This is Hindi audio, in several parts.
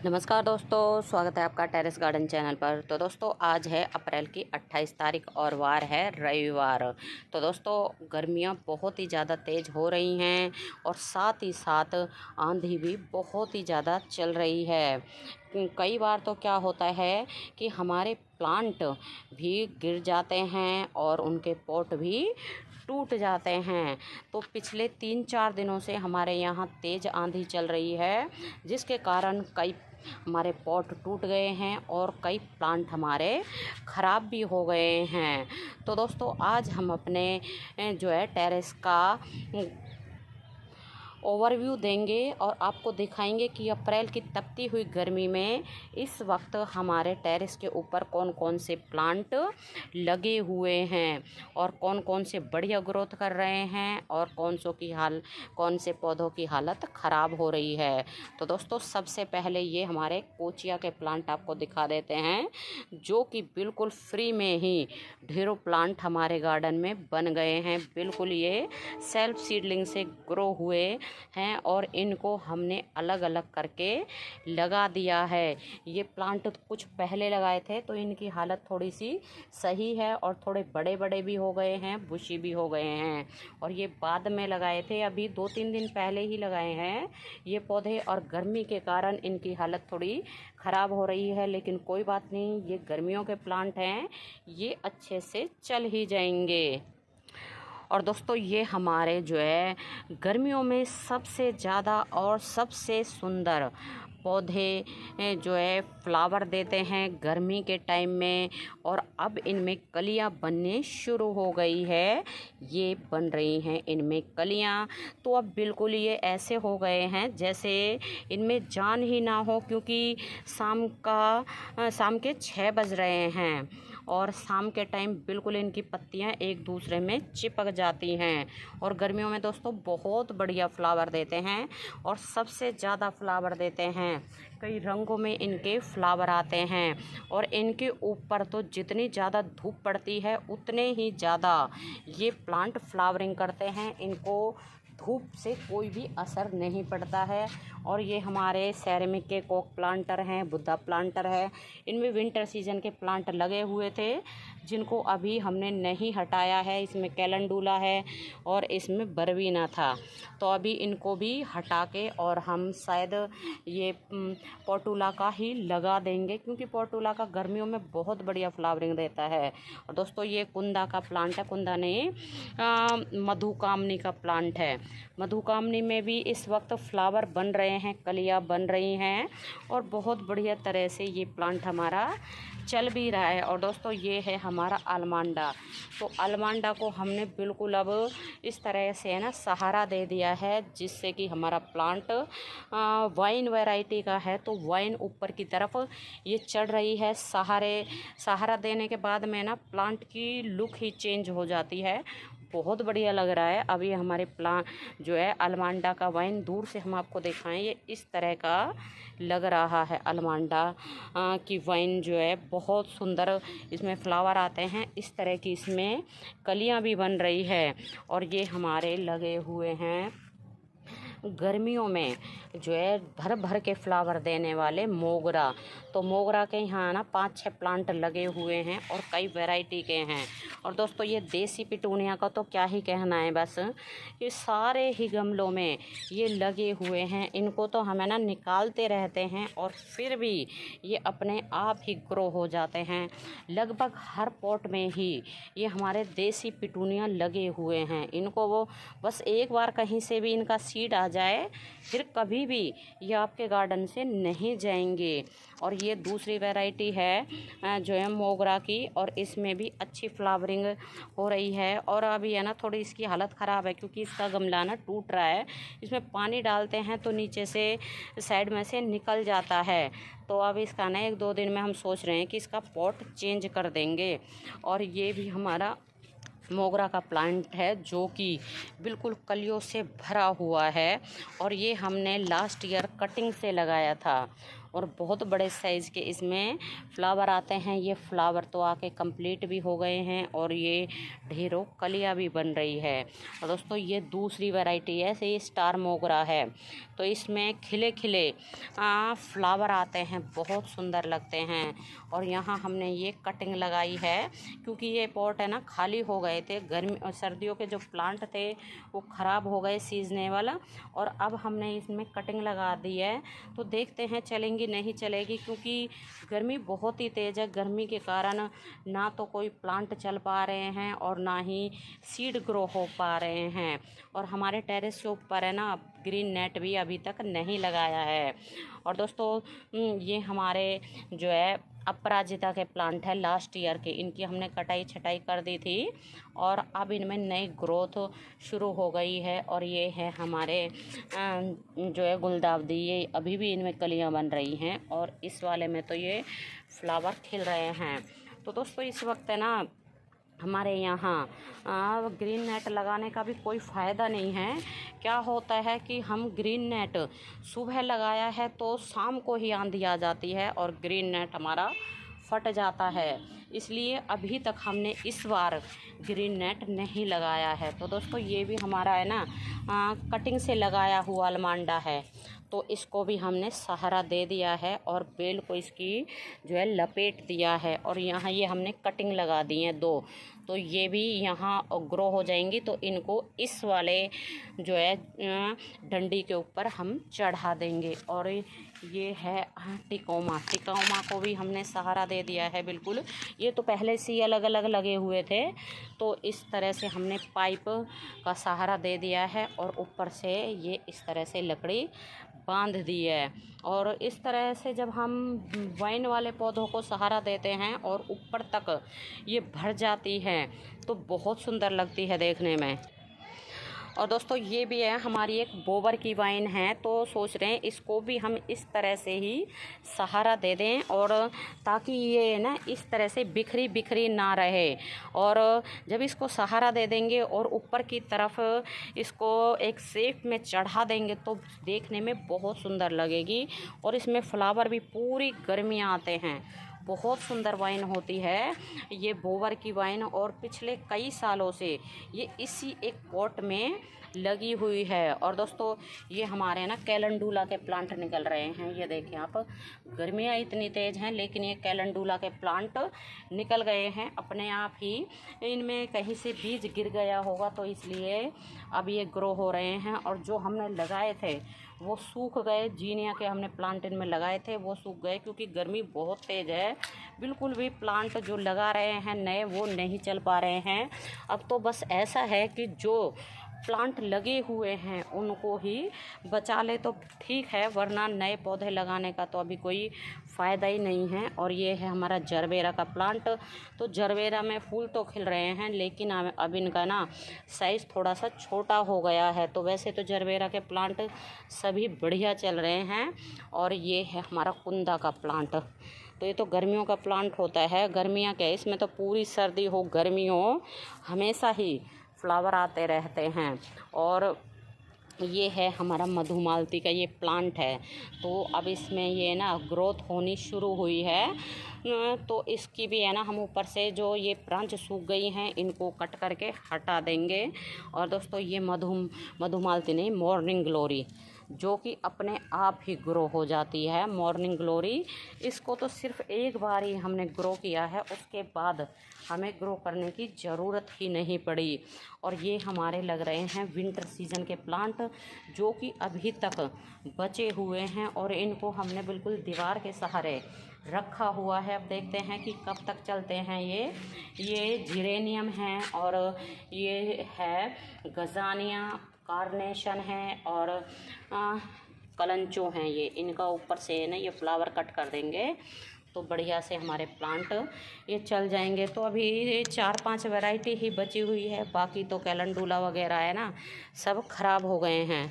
नमस्कार दोस्तों, स्वागत है आपका टेरेस गार्डन चैनल पर। तो दोस्तों आज है अप्रैल की 28 तारीख और वार है रविवार। तो दोस्तों गर्मियां बहुत ही ज़्यादा तेज़ हो रही हैं और साथ ही साथ आंधी भी बहुत ही ज़्यादा चल रही है। कई बार तो क्या होता है कि हमारे प्लांट भी गिर जाते हैं और उनके पॉट भी टूट जाते हैं। तो पिछले 3-4 दिनों से हमारे यहाँ तेज़ आंधी चल रही है, जिसके कारण कई हमारे पॉट टूट गए हैं और कई प्लांट हमारे ख़राब भी हो गए हैं। तो दोस्तों आज हम अपने जो है टेरेस का ओवरव्यू देंगे और आपको दिखाएंगे कि अप्रैल की तपती हुई गर्मी में इस वक्त हमारे टेरेस के ऊपर कौन कौन से प्लांट लगे हुए हैं और कौन कौन से बढ़िया ग्रोथ कर रहे हैं और कौन से पौधों की हालत ख़राब हो रही है। तो दोस्तों सबसे पहले ये हमारे कोचिया के प्लांट आपको दिखा देते हैं, जो कि बिल्कुल फ्री में ही ढेरों प्लांट हमारे गार्डन में बन गए हैं। बिल्कुल ये सेल्फ सीडलिंग से ग्रो हुए हैं और इनको हमने अलग अलग करके लगा दिया है। ये प्लांट कुछ पहले लगाए थे तो इनकी हालत थोड़ी सी सही है और थोड़े बड़े बड़े भी हो गए हैं, बुशी भी हो गए हैं। और ये बाद में लगाए थे, अभी 2-3 दिन पहले ही लगाए हैं ये पौधे, और गर्मी के कारण इनकी हालत थोड़ी ख़राब हो रही है। लेकिन कोई बात नहीं, ये गर्मियों के प्लांट हैं, ये अच्छे से चल ही जाएंगे। और दोस्तों ये हमारे जो है गर्मियों में सबसे ज़्यादा और सबसे सुंदर पौधे जो है फ्लावर देते हैं गर्मी के टाइम में, और अब इनमें कलियां बनने शुरू हो गई है। ये बन रही हैं इनमें कलियां, तो अब बिल्कुल ये ऐसे हो गए हैं जैसे इनमें जान ही ना हो, क्योंकि शाम के 6 बज रहे हैं और शाम के टाइम बिल्कुल इनकी पत्तियां एक दूसरे में चिपक जाती हैं। और गर्मियों में दोस्तों बहुत बढ़िया फ्लावर देते हैं और सबसे ज़्यादा फ्लावर देते हैं। कई रंगों में इनके फ्लावर आते हैं और इनके ऊपर तो जितनी ज़्यादा धूप पड़ती है उतने ही ज़्यादा ये प्लांट फ्लावरिंग करते हैं। इनको धूप से कोई भी असर नहीं पड़ता है। और ये हमारे सेरेमिक के कोक प्लांटर हैं, बुद्धा प्लांटर है। इनमें विंटर सीजन के प्लांट लगे हुए थे जिनको अभी हमने नहीं हटाया है। इसमें कैलेंडुला है और इसमें बरवीना था, तो अभी इनको भी हटा के और हम शायद ये पोर्टुला का ही लगा देंगे, क्योंकि पोर्टुला का गर्मियों में बहुत बढ़िया फ्लावरिंग देता है। और दोस्तों ये कुंदा का प्लांट है, कुंदा नहीं मधुकामनी का प्लांट है। मधुकामनी में भी इस वक्त फ्लावर बन रहे हैं, कलियां बन रही हैं और बहुत बढ़िया तरह से ये प्लांट हमारा चल भी रहा है। और दोस्तों ये है हमारा अलमांडा। तो अलमांडा को हमने बिल्कुल अब इस तरह से है ना सहारा दे दिया है, जिससे कि हमारा प्लांट वाइन वैरायटी का है, तो वाइन ऊपर की तरफ ये चढ़ रही है। सहारा देने के बाद में ना प्लांट की लुक ही चेंज हो जाती है, बहुत बढ़िया लग रहा है। अभी हमारे प्लांट जो है अलमांडा का वाइन दूर से हम आपको दिखाएं, ये इस तरह का लग रहा है। अलमांडा की वाइन जो है बहुत सुंदर, इसमें फ्लावर आते हैं, इस तरह की इसमें कलियां भी बन रही है। और ये हमारे लगे हुए हैं गर्मियों में जो है भर भर के फ्लावर देने वाले मोगरा। तो मोगरा के यहाँ ना 5-6 प्लांट लगे हुए हैं और कई वैरायटी के हैं। और दोस्तों ये देसी पिटूनिया का तो क्या ही कहना है, बस ये सारे ही गमलों में ये लगे हुए हैं। इनको तो हमें ना निकालते रहते हैं और फिर भी ये अपने आप ही ग्रो हो जाते हैं। लगभग हर पॉट में ही ये हमारे देसी पिटूनिया लगे हुए हैं। इनको वो बस एक बार कहीं से भी इनका सीड आ जाए, फिर कभी भी ये आपके गार्डन से नहीं जाएंगे। और ये दूसरी वैरायटी है जो है मोगरा की, और इसमें भी अच्छी फ्लावरिंग हो रही है। और अभी है ना थोड़ी इसकी हालत ख़राब है, क्योंकि इसका गमला ना टूट रहा है। इसमें पानी डालते हैं तो नीचे से साइड में से निकल जाता है। तो अब इसका ना 1-2 दिन में हम सोच रहे हैं कि इसका पॉट चेंज कर देंगे। और ये भी हमारा मोगरा का प्लांट है जो कि बिल्कुल कलियों से भरा हुआ है। और ये हमने लास्ट ईयर कटिंग से लगाया था और बहुत बड़े साइज़ के इसमें फ्लावर आते हैं। ये फ्लावर तो आके कंप्लीट भी हो गए हैं और ये ढेरों कलियां भी बन रही है। और दोस्तों ये दूसरी वैरायटी है, ये स्टार मोगरा है। तो इसमें खिले खिले फ्लावर आते हैं, बहुत सुंदर लगते हैं। और यहाँ हमने ये कटिंग लगाई है क्योंकि ये पॉट है ना खाली हो गए थे, गर्मी सर्दियों के जो प्लांट थे वो ख़राब हो गए सीजनेबल, और अब हमने इसमें कटिंग लगा दी है। तो देखते हैं चलेंगी नहीं चलेगी, क्योंकि गर्मी बहुत ही तेज़ है। गर्मी के कारण ना तो कोई प्लांट चल पा रहे हैं और ना ही सीड ग्रो हो पा रहे हैं। और हमारे टेरेस के ऊपर है ना ग्रीन नेट भी अभी तक नहीं लगाया है। और दोस्तों ये हमारे जो है अपराजिता के प्लांट है लास्ट ईयर के, इनकी हमने कटाई छटाई कर दी थी और अब इनमें नई ग्रोथ शुरू हो गई है। और ये है हमारे जो है गुलदावदी, ये अभी भी इनमें कलियां बन रही हैं और इस वाले में तो ये फ्लावर खिल रहे हैं। तो दोस्तों इस वक्त है ना हमारे यहाँ ग्रीन नेट लगाने का भी कोई फ़ायदा नहीं है। क्या होता है कि हम ग्रीन नेट सुबह लगाया है तो शाम को ही आंधी आ जाती है और ग्रीन नेट हमारा फट जाता है, इसलिए अभी तक हमने इस बार ग्रीन नेट नहीं लगाया है। तो दोस्तों ये भी हमारा है ना कटिंग से लगाया हुआ अलमांडा है, तो इसको भी हमने सहारा दे दिया है और बेल को इसकी जो है लपेट दिया है। और यहाँ ये हमने कटिंग लगा दी है 2, तो ये भी यहाँ ग्रो हो जाएंगी। तो इनको इस वाले जो है डंडी के ऊपर हम चढ़ा देंगे। और ये है टिकोमा, टिकोमा को भी हमने सहारा दे दिया है बिल्कुल। ये तो पहले से ही अलग अलग लगे हुए थे, तो इस तरह से हमने पाइप का सहारा दे दिया है और ऊपर से ये इस तरह से लकड़ी बांध दी है। और इस तरह से जब हम वाइन वाले पौधों को सहारा देते हैं और ऊपर तक ये भर जाती हैं तो बहुत सुंदर लगती है देखने में। और दोस्तों ये भी है हमारी एक बोबर की वाइन है, तो सोच रहे हैं इसको भी हम इस तरह से ही सहारा दे दें और ताकि ये ना इस तरह से बिखरी बिखरी ना रहे। और जब इसको सहारा दे देंगे और ऊपर की तरफ इसको एक शेप में चढ़ा देंगे तो देखने में बहुत सुंदर लगेगी। और इसमें फ्लावर भी पूरी गर्मियाँ आते हैं, बहुत सुंदर वाइन होती है ये बोबर की वाइन। और पिछले कई सालों से ये इसी एक पॉट में लगी हुई है। और दोस्तों ये हमारे ना कैलेंडुला के प्लांट निकल रहे हैं, ये देखिए आप, गर्मियाँ इतनी तेज़ हैं लेकिन ये कैलेंडुला के प्लांट निकल गए हैं अपने आप ही। इनमें कहीं से बीज गिर गया होगा तो इसलिए अब ये ग्रो हो रहे हैं। और जो हमने लगाए थे वो सूख गए, जीनिया के हमने प्लांट इनमें लगाए थे वो सूख गए क्योंकि गर्मी बहुत तेज़ है। बिल्कुल भी प्लांट जो लगा रहे हैं नए वो नहीं चल पा रहे हैं। अब तो बस ऐसा है कि जो प्लांट लगे हुए हैं उनको ही बचा ले तो ठीक है, वरना नए पौधे लगाने का तो अभी कोई फ़ायदा ही नहीं है। और ये है हमारा जरबेरा का प्लांट, तो जरबेरा में फूल तो खिल रहे हैं लेकिन अब इनका ना साइज़ थोड़ा सा छोटा हो गया है। तो वैसे तो जरबेरा के प्लांट सभी बढ़िया चल रहे हैं। और ये है हमारा कुंदा का प्लांट, तो ये तो गर्मियों का प्लांट होता है। गर्मियाँ क्या, इसमें तो पूरी सर्दी हो गर्मी हो हमेशा ही फ्लावर आते रहते हैं। और ये है हमारा मधुमालती का ये प्लांट है, तो अब इसमें ये ना ग्रोथ होनी शुरू हुई है। तो इसकी भी है ना हम ऊपर से जो ये ब्रांच सूख गई हैं इनको कट करके हटा देंगे। और दोस्तों ये मधुमालती नहीं, मॉर्निंग ग्लोरी, जो कि अपने आप ही ग्रो हो जाती है। मॉर्निंग ग्लोरी इसको तो सिर्फ एक बार ही हमने ग्रो किया है, उसके बाद हमें ग्रो करने की ज़रूरत ही नहीं पड़ी। और ये हमारे लग रहे हैं विंटर सीजन के प्लांट जो कि अभी तक बचे हुए हैं और इनको हमने बिल्कुल दीवार के सहारे रखा हुआ है। अब देखते हैं कि कब तक चलते हैं ये जिरेनियम है और ये है गजानिया, कार्नेशन है और कलंचो हैं। ये इनका ऊपर से ना ये फ्लावर कट कर देंगे तो बढ़िया से हमारे प्लांट ये चल जाएंगे। तो अभी 4-5 वैरायटी ही बची हुई है, बाकी तो कैलेंडुला वगैरह है ना सब खराब हो गए हैं।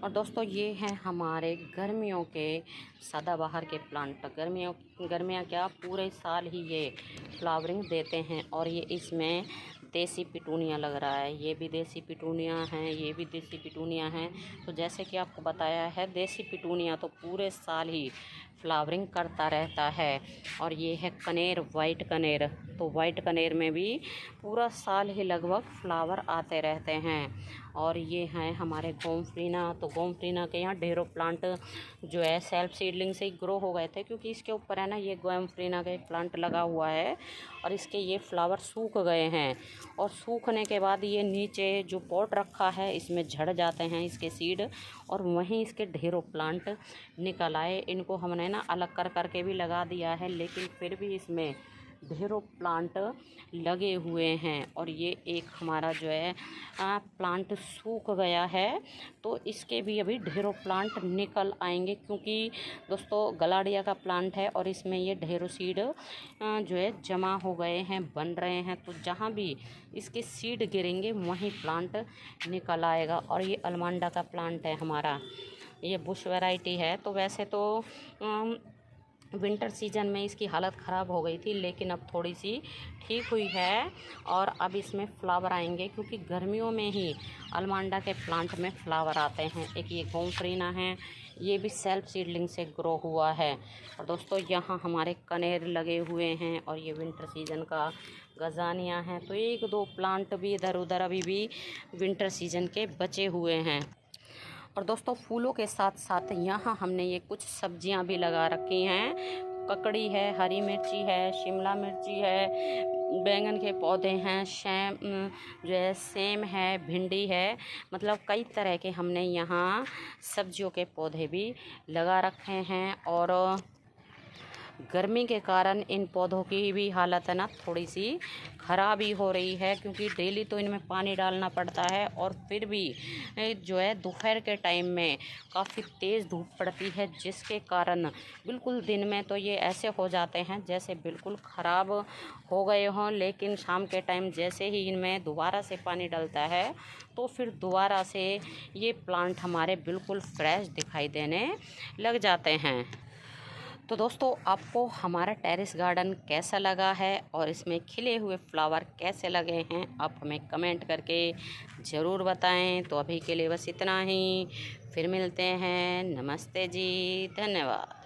और दोस्तों ये हैं हमारे गर्मियों के सदाबहार के प्लांट। गर्मियाँ क्या पूरे साल ही ये फ्लावरिंग देते हैं और ये इसमें देसी पिटूनिया लग रहा है। ये भी देसी पिटूनिया हैं, ये भी देसी पिटूनिया हैं। तो जैसे कि आपको बताया है, देसी पिटूनिया तो पूरे साल ही फ्लावरिंग करता रहता है। और ये है कनेर, वाइट कनेर। तो वाइट कनेर में भी पूरा साल ही लगभग फ्लावर आते रहते हैं। और ये हैं हमारे गोमफ्रीना। तो गोमफ्रीना के यहाँ ढेरों प्लांट जो है सेल्फ सीडलिंग से ही ग्रो हो गए थे, क्योंकि इसके ऊपर है ना ये गोमफ्रीना का एक प्लांट लगा हुआ है और इसके ये फ्लावर सूख गए हैं। और सूखने के बाद ये नीचे जो पॉट रखा है इसमें झड़ जाते हैं इसके सीड, और वहीं इसके ढेरों प्लांट निकल आए। इनको हमने ना अलग कर करके भी लगा दिया है, लेकिन फिर भी इसमें ढेरों प्लांट लगे हुए हैं। और ये एक हमारा जो है प्लांट सूख गया है, तो इसके भी अभी ढेरों प्लांट निकल आएंगे, क्योंकि दोस्तों गलाडिया का प्लांट है और इसमें ये ढेरों सीड जो है जमा हो गए हैं, बन रहे हैं। तो जहाँ भी इसके सीड गिरेंगे वहीं प्लांट निकल आएगा। और ये अलमांडा का प्लांट है हमारा, ये बुश वैरायटी है। तो वैसे तो विंटर सीजन में इसकी हालत ख़राब हो गई थी, लेकिन अब थोड़ी सी ठीक हुई है और अब इसमें फ्लावर आएंगे, क्योंकि गर्मियों में ही अलमांडा के प्लांट में फ्लावर आते हैं। एक ये गोमफ्रीना है, ये भी सेल्फ सीडलिंग से ग्रो हुआ है। और दोस्तों यहाँ हमारे कनेर लगे हुए हैं और ये विंटर सीजन का गजानिया है। तो एक दो प्लांट भी इधर उधर अभी भी विंटर सीजन के बचे हुए हैं। और दोस्तों फूलों के साथ साथ यहाँ हमने ये कुछ सब्जियाँ भी लगा रखी हैं। ककड़ी है, हरी मिर्ची है, शिमला मिर्ची है, बैंगन के पौधे हैं, जो है सेम है, भिंडी है। मतलब कई तरह के हमने यहाँ सब्जियों के पौधे भी लगा रखे हैं। और गर्मी के कारण इन पौधों की भी हालत है ना थोड़ी सी ख़राब ही हो रही है, क्योंकि डेली तो इनमें पानी डालना पड़ता है। और फिर भी जो है दोपहर के टाइम में काफ़ी तेज़ धूप पड़ती है, जिसके कारण बिल्कुल दिन में तो ये ऐसे हो जाते हैं जैसे बिल्कुल ख़राब हो गए हों, लेकिन शाम के टाइम जैसे ही इनमें दोबारा से पानी डलता है तो फिर दोबारा से ये प्लांट हमारे बिल्कुल फ्रेश दिखाई देने लग जाते हैं। तो दोस्तों आपको हमारा टेरेस गार्डन कैसा लगा है और इसमें खिले हुए फ्लावर कैसे लगे हैं, आप हमें कमेंट करके ज़रूर बताएं। तो अभी के लिए बस इतना ही, फिर मिलते हैं। नमस्ते जी, धन्यवाद।